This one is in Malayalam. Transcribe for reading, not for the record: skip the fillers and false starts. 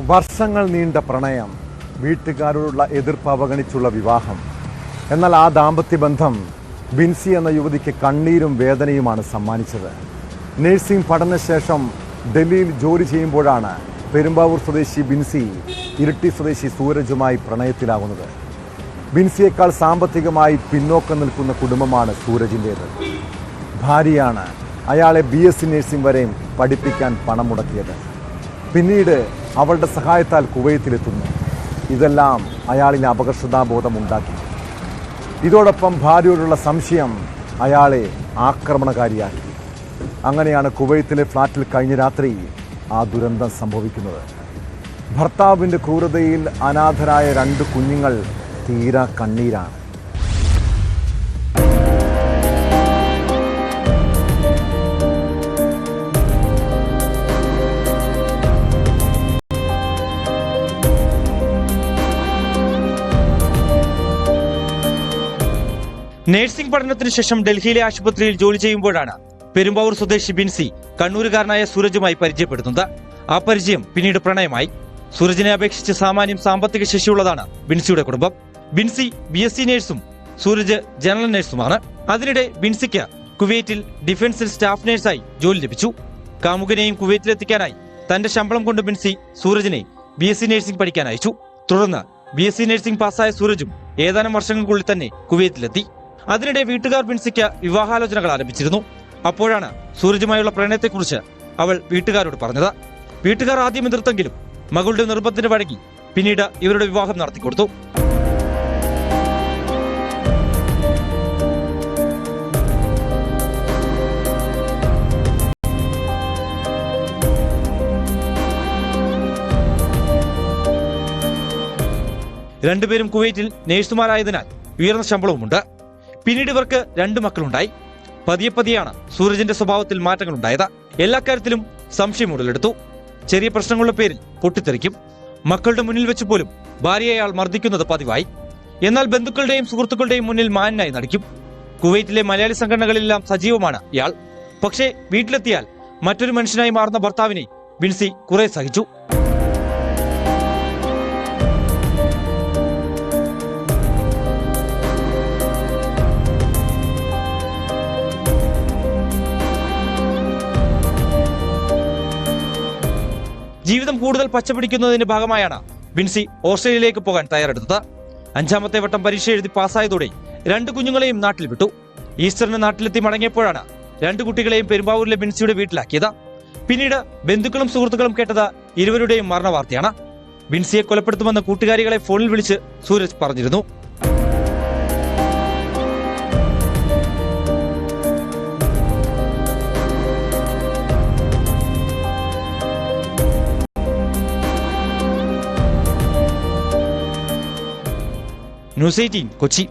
വർഷങ്ങൾ നീണ്ട പ്രണയം, വീട്ടുകാരോടുള്ള എതിർപ്പ് അവഗണിച്ചുള്ള വിവാഹം. എന്നാൽ ആ ദാമ്പത്യ ബന്ധം ബിൻസി എന്ന യുവതിക്ക് കണ്ണീരും വേദനയുമാണ് സമ്മാനിച്ചത്. നഴ്സിംഗ് പഠനശേഷം ഡൽഹിയിൽ ജോലി ചെയ്യുമ്പോഴാണ് പെരുമ്പാവൂർ സ്വദേശി ബിൻസി ഇരിട്ടി സ്വദേശി സൂരജുമായി പ്രണയത്തിലാകുന്നത്. ബിൻസിയേക്കാൾ സാമ്പത്തികമായി പിന്നോക്കം നിൽക്കുന്ന കുടുംബമാണ് സൂരജിൻ്റേത്. ഭാര്യയാണ് അയാളെ BSc നഴ്സിംഗ് വരെയും പഠിപ്പിക്കാൻ പണം മുടക്കിയത്. പിന്നീട് അവളുടെ സഹായത്താൽ കുവൈത്തിലെത്തുന്നു. ഇതെല്ലാം അയാളിന് അപകർഷതാബോധം ഉണ്ടാക്കി. ഇതോടൊപ്പം ഭാര്യയോടുള്ള സംശയം അയാളെ ആക്രമണകാരിയാക്കി. അങ്ങനെയാണ് കുവൈത്തിലെ ഫ്ളാറ്റിൽ കഴിഞ്ഞ രാത്രി ആ ദുരന്തം സംഭവിക്കുന്നത്. ഭർത്താവിൻ്റെ ക്രൂരതയിൽ അനാഥരായ 2 കുഞ്ഞുങ്ങൾ തീരാ കണ്ണീരാണ്. നഴ്സിംഗ് പഠനത്തിന് ശേഷം ഡൽഹിയിലെ ആശുപത്രിയിൽ ജോലി ചെയ്യുമ്പോഴാണ് പെരുമ്പാവൂർ സ്വദേശി ബിൻസി കണ്ണൂരുകാരനായ സൂരജുമായി പരിചയപ്പെടുന്നത്. ആ പരിചയം പിന്നീട് പ്രണയമായി. സൂരജിനെ അപേക്ഷിച്ച് സാമാന്യം സാമ്പത്തിക ശേഷിയുള്ളതാണ് ബിൻസിയുടെ കുടുംബം. ബിൻസി BSc നഴ്സും സൂരജ് ജനറൽ നഴ്സുമാണ്. അതിനിടെ ബിൻസിക്ക് കുവൈറ്റിൽ ഡിഫൻസിൽ സ്റ്റാഫ് നഴ്സായി ജോലി ലഭിച്ചു. കാമുകനെയും കുവൈറ്റിലെത്തിക്കാനായി തന്റെ ശമ്പളം കൊണ്ട് ബിൻസി സൂരജിനെ BSc നഴ്സിംഗ് പഠിക്കാൻ അയച്ചു. തുടർന്ന് BSc നഴ്സിംഗ് പാസ്സായ സൂരജും ഏതാനും വർഷങ്ങൾക്കുള്ളിൽ തന്നെ കുവൈറ്റിലെത്തി. അതിനിടെ വീട്ടുകാർ ബിൻസിക്ക് വിവാഹാലോചനകൾ ആരംഭിച്ചിരുന്നു. അപ്പോഴാണ് സൂരജുമായുള്ള പ്രണയത്തെക്കുറിച്ച് അവൾ വീട്ടുകാരോട് പറഞ്ഞത്. വീട്ടുകാർ ആദ്യം എതിർത്തെങ്കിലും മകളുടെ നിർബന്ധത്തിന് വഴങ്ങി പിന്നീട് ഇവരുടെ വിവാഹം നടത്തിക്കൊടുത്തു. രണ്ടുപേരും കുവൈറ്റിൽ നേഴ്സുമാരായതിനാൽ ഉയർന്ന ശമ്പളവുമുണ്ട്. പിന്നീട് ഇവർക്ക് 2 മക്കളുണ്ടായി. പതിയെയാണ് സൂരജിന്റെ സ്വഭാവത്തിൽ മാറ്റങ്ങൾ ഉണ്ടായത്. എല്ലാ കാര്യത്തിലും സംശയം ഉടലെടുത്തു. ചെറിയ പ്രശ്നങ്ങളുടെ പേരിൽ പൊട്ടിത്തെറിക്കും. മക്കളുടെ മുന്നിൽ വെച്ച് പോലും ഭാര്യയെ അയാൾ മർദ്ദിക്കുന്നത് പതിവായി. എന്നാൽ ബന്ധുക്കളുടെയും സുഹൃത്തുക്കളുടെയും മുന്നിൽ മാന്യനായി നടിക്കും. കുവൈറ്റിലെ മലയാളി സംഘടനകളിലെല്ലാം സജീവമാണ് ഇയാൾ. പക്ഷേ വീട്ടിലെത്തിയാൽ മറ്റൊരു മനുഷ്യനായി മാറുന്ന ഭർത്താവിനെ ബിൻസി കുറെ സഹിച്ചു. ജീവിതം കൂടുതൽ പച്ചപിടിക്കുന്നതിന്റെ ഭാഗമായാണ് ബിൻസി ഓസ്ട്രേലിയയിലേക്ക് പോകാൻ തയ്യാറെടുത്തത്. 5ാമത്തെ വട്ടം പരീക്ഷ എഴുതി പാസ്സായതോടെ 2 കുഞ്ഞുങ്ങളെയും നാട്ടിൽ വിട്ടു. ഈസ്റ്ററിന് നാട്ടിലെത്തി മടങ്ങിയപ്പോഴാണ് 2 കുട്ടികളെയും പെരുമ്പാവൂരിലെ ബിൻസിയുടെ വീട്ടിലാക്കിയത്. പിന്നീട് ബന്ധുക്കളും സുഹൃത്തുക്കളും കേട്ടത് ഇരുവരുടെയും മരണവാർത്തയാണ്. ബിൻസിയെ കൊലപ്പെടുത്തുമെന്ന് കൂട്ടുകാരികളെ ഫോണിൽ വിളിച്ച് സൂരജ് പറഞ്ഞിരുന്നു. ന്യൂസ് 18 കൊച്ചി.